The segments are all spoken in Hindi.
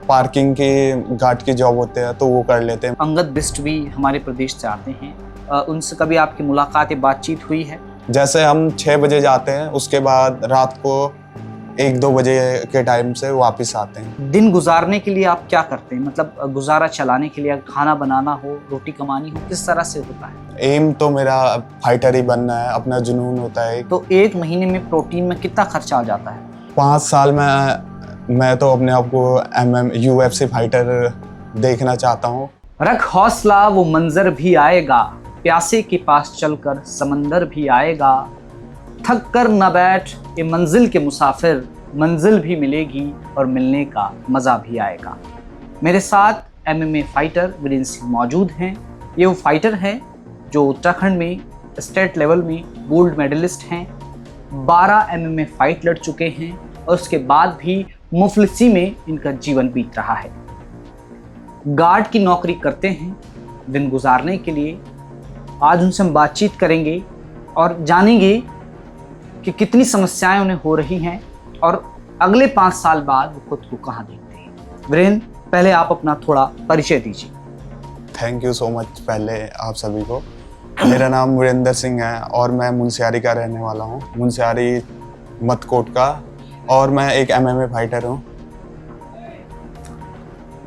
पार्किंग की गार्ड की जॉब होते हैं तो वो कर लेते हैं। अंगद बिष्ट भी हमारे प्रदेश से आते हैं, उनसे कभी आपकी मुलाकात या बातचीत हुई है? जैसे हम 6 बजे जाते हैं, उसके बाद रात को 1-2 बजे के टाइम से वापस आते हैं। दिन गुजारने के लिए आप क्या करते हैं? मतलब गुजारा चलाने के लिए खाना बनाना हो, रोटी कमानी हो, किस तरह से होता है? एम तो मेरा फाइटर ही बनना है, अपना जुनून होता है। तो एक महीने में प्रोटीन में कितना खर्चा आ जाता है? 5 साल में मैं तो अपने आप को UFC फाइटर देखना चाहता हूँ। रख हौसला, वो मंजर भी आएगा, प्यासे के पास चलकर समंदर भी आएगा। थक कर न बैठ ये मंजिल के मुसाफिर, मंजिल भी मिलेगी और मिलने का मज़ा भी आएगा। मेरे साथ MMA फाइटर वीरेंद्र सिंह मौजूद हैं। ये वो फाइटर हैं जो उत्तराखंड में स्टेट लेवल में गोल्ड मेडलिस्ट हैं, 12 MMA फाइट लड़ चुके हैं और उसके बाद भी मुफलिसी में इनका जीवन बीत रहा है। गार्ड की नौकरी करते हैं दिन गुजारने के लिए। आज उनसे हम बातचीत करेंगे और जानेंगे कि कितनी समस्याएं उन्हें हो रही हैं और अगले 5 साल बाद वो खुद को कहाँ देखते हैं। वीरेंद्र, पहले आप अपना थोड़ा परिचय दीजिए। थैंक यू सो मच पहले आप सभी को। मेरा नाम वीरेंद्र सिंह है और मैं मुनस्यारी का रहने वाला हूँ, मुनस्यारी मतकोट का, और मैं एक MMA फाइटर हूँ।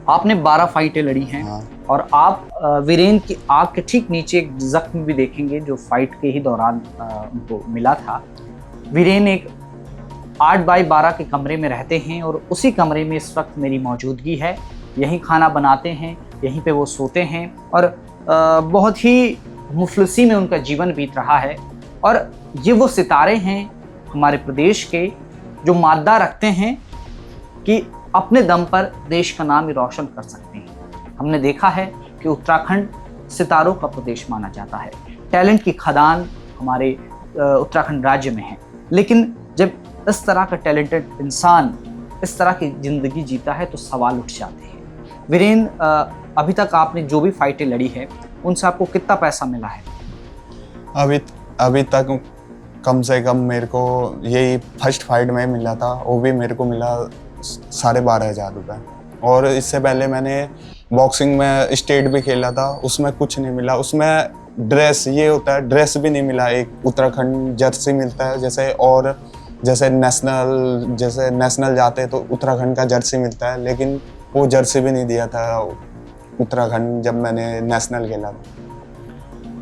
आपने 12 फाइटें लड़ी हैं। हाँ। और आप वीरेंद्र की आग के ठीक नीचे एक जख्म भी देखेंगे जो फाइट के ही दौरान उनको मिला था। वीरेंद्र एक 8x12 के कमरे में रहते हैं और उसी कमरे में इस वक्त मेरी मौजूदगी है। यहीं खाना बनाते हैं, यहीं पे वो सोते हैं और बहुत ही मुफलिसी में उनका जीवन बीत रहा है। और ये वो सितारे हैं हमारे प्रदेश के जो मादा रखते हैं कि अपने दम पर देश का नाम ही रोशन कर सकते हैं। हमने देखा है कि उत्तराखंड सितारों का प्रदेश माना जाता है, टैलेंट की खदान हमारे उत्तराखंड राज्य में है। लेकिन जब इस तरह का टैलेंटेड इंसान इस तरह की ज़िंदगी जीता है तो सवाल उठ जाते हैं। वीरेंद्र, अभी तक आपने जो भी फाइटें लड़ी है उनसे आपको कितना पैसा मिला है? अभी तक कम से कम मेरे को यही फर्स्ट फाइट में मिला था, वो भी मेरे को मिला 12,500 रुपये। और इससे पहले मैंने बॉक्सिंग में स्टेट भी खेला था, उसमें कुछ नहीं मिला। उसमें ड्रेस ये होता है, ड्रेस भी नहीं मिला। एक उत्तराखंड जर्सी मिलता है जैसे, और जैसे नेशनल जाते हैं तो उत्तराखंड का जर्सी मिलता है, लेकिन वो जर्सी भी नहीं दिया था उत्तराखंड जब मैंने नेशनल खेला था।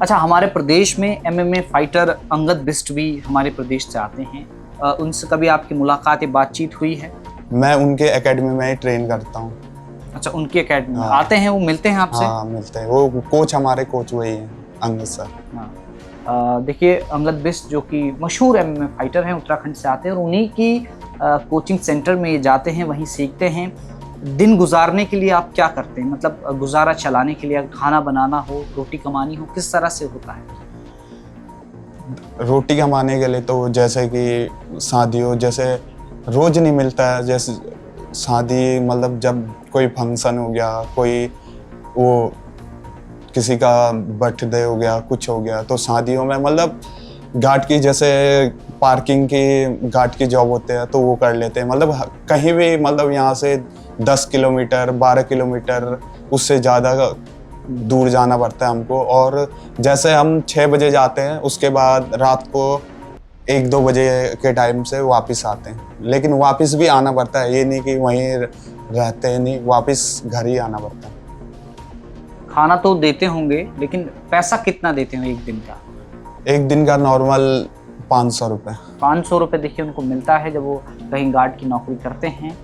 अच्छा, हमारे प्रदेश में MMA फाइटर अंगद बिष्ट भी हमारे प्रदेश से आते हैं, उनसे कभी आपकी मुलाकात या बातचीत हुई है? मैं उनके एकेडमी में ही ट्रेन करता हूँ। अच्छा, उनकी एकेडमी हाँ। आते हैं, वो मिलते हैं आपसे? हाँ, मिलते हैं। वो कोच, हमारे कोच वही हैं, अंगद सर। हाँ, देखिए, अंगद बिष्ट जो कि मशहूर MMA फाइटर हैं, उत्तराखंड से आते हैं और उन्हीं की कोचिंग सेंटर में जाते हैं, वहीं सीखते हैं। दिन गुजारने के लिए आप क्या करते हैं? मतलब गुजारा चलाने के लिए खाना बनाना हो, रोटी कमानी हो, किस तरह से होता है? रोटी कमाने के लिए तो जैसे कि शादी हो, जैसे रोज नहीं मिलता है। जैसे शादी, मतलब जब कोई फंक्शन हो गया, कोई वो किसी का बर्थडे हो गया, कुछ हो गया, तो शादियों में मतलब गार्ड की, जैसे पार्किंग की गार्ड की जॉब होते हैं तो वो कर लेते हैं। मतलब कहीं भी, मतलब यहाँ से 10 किलोमीटर 12 किलोमीटर उससे ज़्यादा दूर जाना पड़ता है हमको। और जैसे हम 6 बजे जाते हैं, उसके बाद रात को 1-2 बजे के टाइम से वापस आते हैं। लेकिन वापस भी आना पड़ता है, ये नहीं कि वहीं रहते हैं, नहीं, वापस घर ही आना पड़ता है। खाना तो देते होंगे, लेकिन पैसा कितना देते हो एक दिन का? एक दिन का नॉर्मल 500 रुपये। 500 रुपये देखिए उनको मिलता है जब वो कहीं गार्ड की नौकरी करते हैं।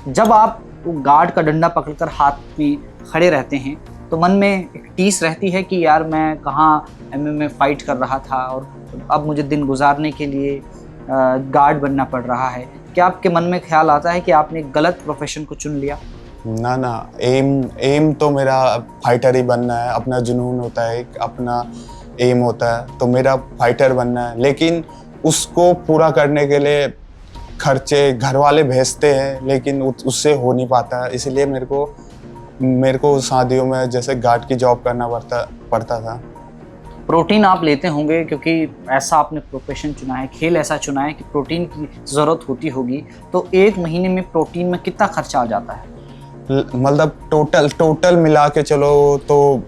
जब आप गार्ड का डंडा पकड़कर हाथ में खड़े रहते हैं तो मन में एक टीस रहती है कि यार मैं कहाँ MMA फाइट कर रहा था और अब मुझे दिन गुजारने के लिए गार्ड बनना पड़ रहा है। क्या आपके मन में ख्याल आता है कि आपने गलत प्रोफेशन को चुन लिया? ना, एम तो मेरा फाइटर ही बनना है, अपना जुनून होता है, एक अपना एम होता है, तो मेरा फाइटर बनना है। लेकिन उसको पूरा करने के लिए खर्चे घर वाले भेजते हैं, लेकिन उससे हो नहीं पाता। इसलिए मेरे को शादियों में जैसे गार्ड की जॉब करना पड़ता था। प्रोटीन आप लेते होंगे क्योंकि ऐसा आपने प्रोफेशन चुना है, खेल ऐसा चुना है कि प्रोटीन की ज़रूरत होती होगी। तो एक महीने में प्रोटीन में कितना खर्चा आ जाता है? मतलब टोटल मिला के चलो तो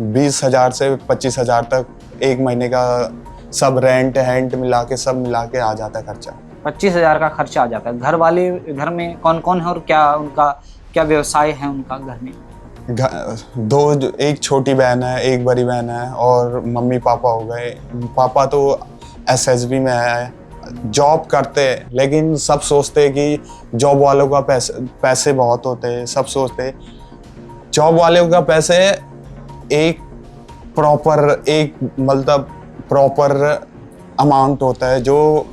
20,000 से 25,000 तक एक महीने का सब रेंट मिला के सब मिला के आ जाता है खर्चा। 25,000 का खर्चा आ जाता है। घर में कौन कौन है और क्या व्यवसाय है उनका घर में? एक छोटी बहन है, एक बड़ी बहन है और मम्मी पापा हो गए। पापा तो एसएसबी में है, जॉब करते हैं, लेकिन सब सोचते हैं कि जॉब वालों का पैसे बहुत होते हैं। सब सोचते हैं जॉब वालों का पैसे एक प्रॉपर अमाउंट होता है जो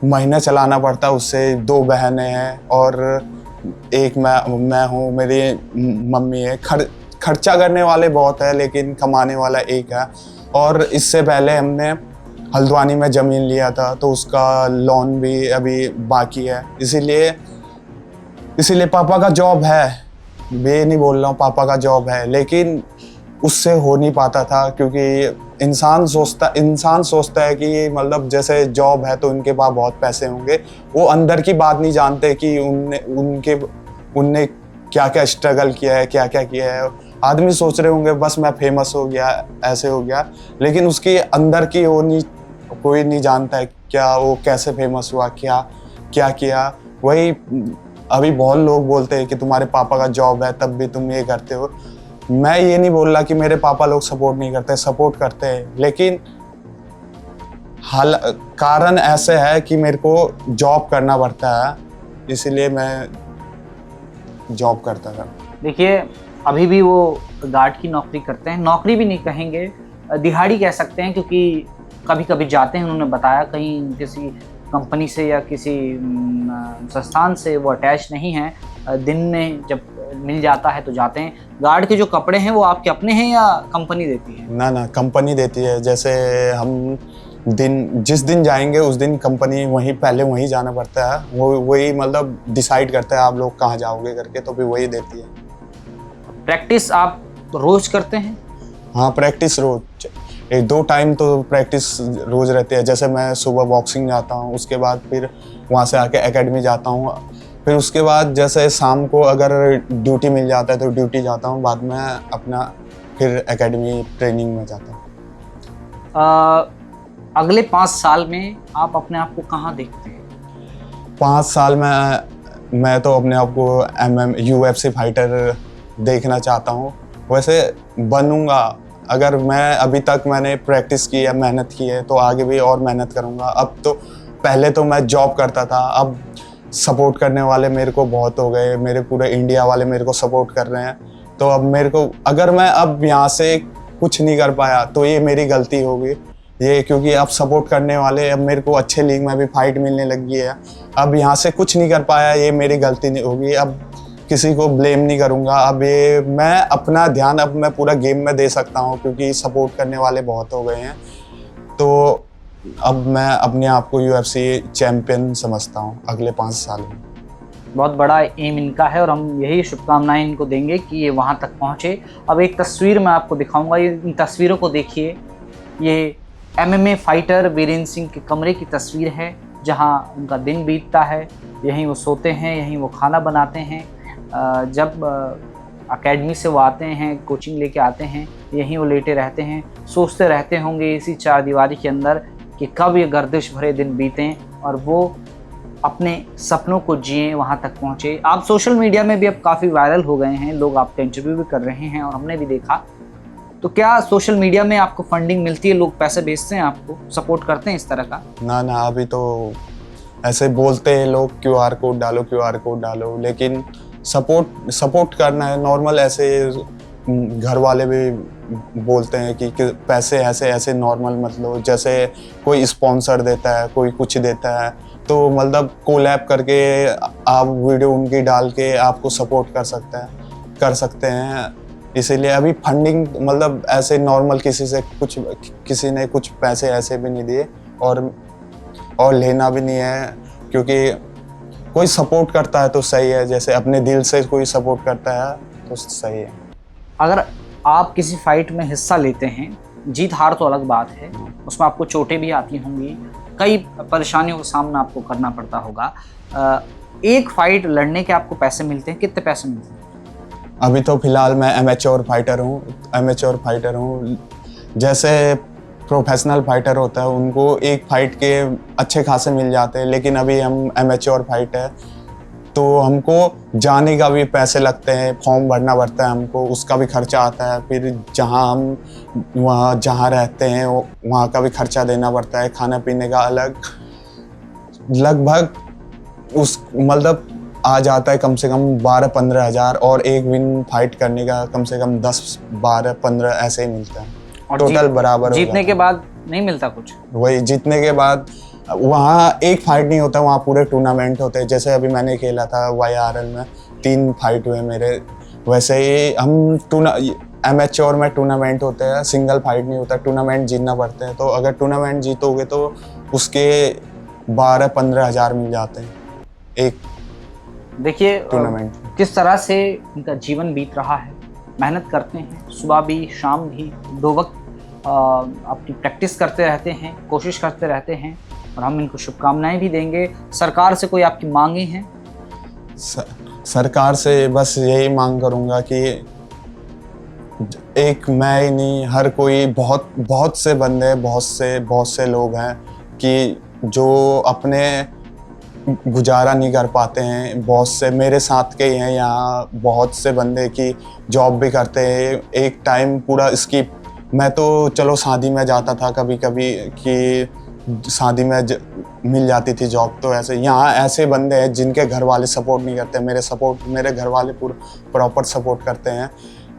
महीना चलाना पड़ता है। उससे 2 बहनें हैं और एक मैं हूँ, मेरी मम्मी है। खर्चा करने वाले बहुत है लेकिन कमाने वाला एक है। और इससे पहले हमने हल्द्वानी में ज़मीन लिया था तो उसका लोन भी अभी बाकी है। इसीलिए पापा का जॉब है, मैं नहीं बोल रहा हूँ, पापा का जॉब है, लेकिन उससे हो नहीं पाता था क्योंकि इंसान सोचता है कि मतलब जैसे जॉब है तो उनके पास बहुत पैसे होंगे। वो अंदर की बात नहीं जानते कि उनने क्या क्या स्ट्रगल किया है, क्या क्या किया है। आदमी सोच रहे होंगे बस मैं फेमस हो गया, ऐसे हो गया, लेकिन उसके अंदर की कोई नहीं जानता है क्या वो कैसे फेमस हुआ, क्या किया। वही अभी बहुत लोग बोलते हैं कि तुम्हारे पापा का जॉब है तब भी तुम ये करते हो। मैं ये नहीं बोल रहा कि मेरे पापा लोग सपोर्ट नहीं करते, सपोर्ट करते हैं, लेकिन कारण ऐसे है कि मेरे को जॉब करना पड़ता है, इसीलिए मैं जॉब करता था। देखिए, अभी भी वो गार्ड की नौकरी करते हैं, नौकरी भी नहीं कहेंगे, दिहाड़ी कह सकते हैं, क्योंकि कभी कभी जाते हैं, उन्होंने बताया कहीं किसी कंपनी से या किसी संस्थान से वो अटैच नहीं है, दिन में जब मिल जाता है तो जाते हैं। गार्ड के जो कपड़े हैं वो आपके अपने हैं या कंपनी देती है? ना, कंपनी देती है। जैसे हम जिस दिन जाएंगे उस दिन कंपनी वहीं जाना पड़ता है। वही मतलब डिसाइड करता है आप लोग कहाँ जाओगे करके, तो भी वही देती है। प्रैक्टिस आप रोज करते हैं? हाँ, प्रैक्टिस रोज, 2 टाइम तो प्रैक्टिस रोज रहती है। जैसे मैं सुबह बॉक्सिंग जाता हूँ, उसके बाद फिर वहाँ से आके एकेडमी जाता हूँ, फिर उसके बाद जैसे शाम को अगर ड्यूटी मिल जाता है तो ड्यूटी जाता हूँ, बाद में अपना फिर एकेडमी ट्रेनिंग में जाता हूँ। अगले 5 साल में आप अपने आप को कहाँ देखते हैं? 5 साल में मैं तो अपने आप को UFC फाइटर देखना चाहता हूँ। वैसे बनूंगा, अगर अभी तक मैंने प्रैक्टिस की है, मेहनत की है, तो आगे भी और मेहनत करूँगा। अब तो पहले तो मैं जॉब करता था, अब सपोर्ट करने वाले मेरे को बहुत हो गए, मेरे पूरे इंडिया वाले मेरे को सपोर्ट कर रहे हैं। तो अब मेरे को, अगर मैं अब यहाँ से कुछ नहीं कर पाया तो ये मेरी गलती होगी, क्योंकि अब सपोर्ट करने वाले, अब मेरे को अच्छे लीग में भी फाइट मिलने लगी है। अब यहाँ से कुछ नहीं कर पाया, ये मेरी गलती नहीं होगी। अब किसी को ब्लेम नहीं करूँगा। अब ये मैं अपना ध्यान अब मैं पूरा गेम में दे सकता हूँ क्योंकि सपोर्ट करने वाले बहुत हो गए हैं। तो अब मैं अपने आप को UFC चैम्पियन समझता हूँ अगले 5 साल में। बहुत बड़ा एम इनका है और हम यही शुभकामनाएं इनको देंगे कि ये वहाँ तक पहुँचे। अब एक तस्वीर मैं आपको दिखाऊंगा, इन तस्वीरों को देखिए। ये MMA फाइटर वीरेंद्र सिंह के कमरे की तस्वीर है, जहाँ उनका दिन बीतता है, यहीं वो सोते हैं, यहीं वो खाना बनाते हैं। जब एकेडमी से वो आते हैं, कोचिंग लेके आते हैं, यहीं वो लेटे रहते हैं, सोचते रहते होंगे इसी 4 दीवारी के अंदर कि कब ये गर्दिश भरे दिन बीतें और वो अपने सपनों को जिएं, वहाँ तक पहुँचे। आप सोशल मीडिया में भी अब काफ़ी वायरल हो गए हैं, लोग आपका इंटरव्यू भी कर रहे हैं और हमने भी देखा। तो क्या सोशल मीडिया में आपको फंडिंग मिलती है, लोग पैसे भेजते हैं आपको, सपोर्ट करते हैं इस तरह का? ना, अभी तो ऐसे बोलते हैं लोग QR कोड डालो, लेकिन सपोर्ट करना है नॉर्मल। ऐसे घर वाले भी बोलते हैं कि पैसे ऐसे नॉर्मल मत लो। जैसे कोई स्पॉन्सर देता है, कोई कुछ देता है, तो मतलब कोलैब करके आप वीडियो उनकी डाल के आपको सपोर्ट कर सकते हैं। इसीलिए अभी फंडिंग मतलब ऐसे नॉर्मल किसी ने कुछ पैसे ऐसे भी नहीं दिए और लेना भी नहीं है, क्योंकि कोई सपोर्ट करता है तो सही है। जैसे अपने दिल से कोई सपोर्ट करता है तो सही है। अगर आप किसी फाइट में हिस्सा लेते हैं, जीत हार तो अलग बात है, उसमें आपको चोटें भी आती होंगी, कई परेशानियों का सामना आपको करना पड़ता होगा। एक फाइट लड़ने के आपको पैसे मिलते हैं, कितने पैसे मिलते हैं? अभी तो फिलहाल मैं एमेच्योर फाइटर हूँ। जैसे प्रोफेशनल फाइटर होता है उनको एक फाइट के अच्छे खासे मिल जाते हैं, लेकिन अभी हम एमेच्योर फाइट है तो हमको जाने का भी पैसे लगते हैं, फॉर्म भरना पड़ता है हमको, उसका भी खर्चा आता है। फिर जहाँ रहते हैं वहाँ का भी खर्चा देना पड़ता है, खाना पीने का अलग। लगभग उस मतलब आ जाता है कम से कम 12-15 हज़ार, और एक विन फाइट करने का कम से कम 10-12-15 ऐसे ही मिलता है। और टोटल बराबर जीतने के बाद नहीं मिलता कुछ? वही जीतने के बाद वहाँ एक फाइट नहीं होता, वहाँ पूरे टूर्नामेंट होते हैं। जैसे अभी मैंने खेला था YRL में 3 फाइट हुए मेरे, वैसे ही हम एमेच्योर में टूर्नामेंट होते हैं, सिंगल फाइट नहीं होता, टूर्नामेंट जीतना पड़ते हैं। तो अगर टूर्नामेंट जीतोगे तो उसके 12-15 हज़ार मिल जाते हैं एक देखिए टूर्नामेंट। किस तरह से इनका जीवन बीत रहा है, मेहनत करते हैं, सुबह भी शाम भी 2 वक्त अपनी प्रैक्टिस करते रहते हैं, कोशिश करते रहते हैं, और हम इनको शुभकामनाएं भी देंगे। सरकार से कोई आपकी मांगे हैं? सरकार से बस यही मांग करूँगा कि एक मैं ही नहीं, हर कोई, बहुत से बंदे, बहुत से लोग हैं कि जो अपने गुजारा नहीं कर पाते हैं। बहुत से मेरे साथ के ही हैं यहाँ, बहुत से बंदे की जॉब भी करते हैं, एक टाइम पूरा स्किप। मैं तो चलो शादी में जाता था कभी कभी कि शादी में मिल जाती थी जॉब, तो ऐसे यहाँ ऐसे बंदे हैं जिनके घर वाले सपोर्ट नहीं करते। मेरे घर वाले पूरा प्रॉपर सपोर्ट करते हैं।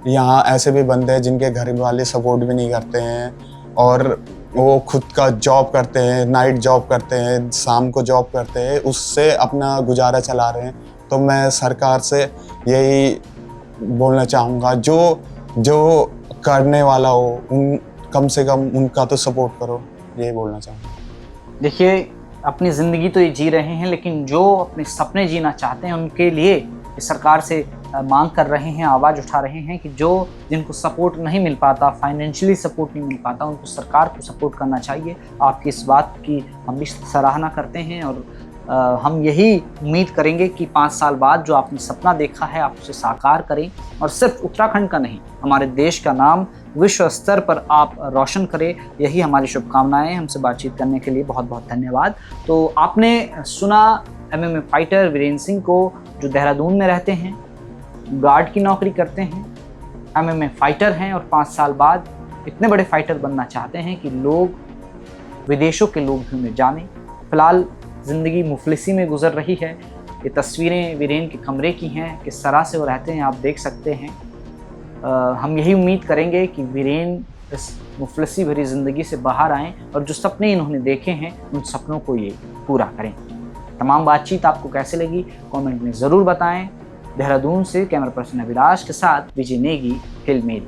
यहाँ ऐसे भी बंदे हैं जिनके घर वाले सपोर्ट भी नहीं करते हैं, और वो खुद का जॉब करते हैं, नाइट जॉब करते हैं, शाम को जॉब करते हैं, उससे अपना गुजारा चला रहे हैं। तो मैं सरकार से यही बोलना चाहूँगा, जो करने वाला हो उन कम से कम उनका तो सपोर्ट करो, यही बोलना चाहूँगा। देखिए अपनी ज़िंदगी तो ये जी रहे हैं, लेकिन जो अपने सपने जीना चाहते हैं उनके लिए सरकार से मांग कर रहे हैं, आवाज़ उठा रहे हैं कि जिनको सपोर्ट नहीं मिल पाता, फाइनेंशियली सपोर्ट नहीं मिल पाता, उनको सरकार को सपोर्ट करना चाहिए। आपकी इस बात की हम भी सराहना करते हैं, और हम यही उम्मीद करेंगे कि 5 साल बाद जो आपने सपना देखा है आप उसे साकार करें, और सिर्फ उत्तराखंड का नहीं, हमारे देश का नाम विश्व स्तर पर आप रोशन करें। यही हमारी शुभकामनाएं। हमसे बातचीत करने के लिए बहुत बहुत धन्यवाद। तो आपने सुना MMA फाइटर वीरेंद्र सिंह को, जो देहरादून में रहते हैं, गार्ड की नौकरी करते हैं, MMA फाइटर हैं, और 5 साल बाद इतने बड़े फाइटर बनना चाहते हैं कि लोग, विदेशों के लोग भी उन्हें जानें। फिलहाल ज़िंदगी मुफलिसी में गुजर रही है। ये तस्वीरें वीरेन के कमरे की हैं, किस तरह से वो रहते हैं आप देख सकते हैं। हम यही उम्मीद करेंगे कि वीरेन इस मुफलिसी भरी ज़िंदगी से बाहर आएँ, और जो सपने इन्होंने देखे हैं उन सपनों को ये पूरा करें। तमाम बातचीत आपको कैसे लगी कमेंट में ज़रूर बताएं। देहरादून से कैमरा पर्सन अभिलाष के साथ विजय नेगी, हिल मेरी।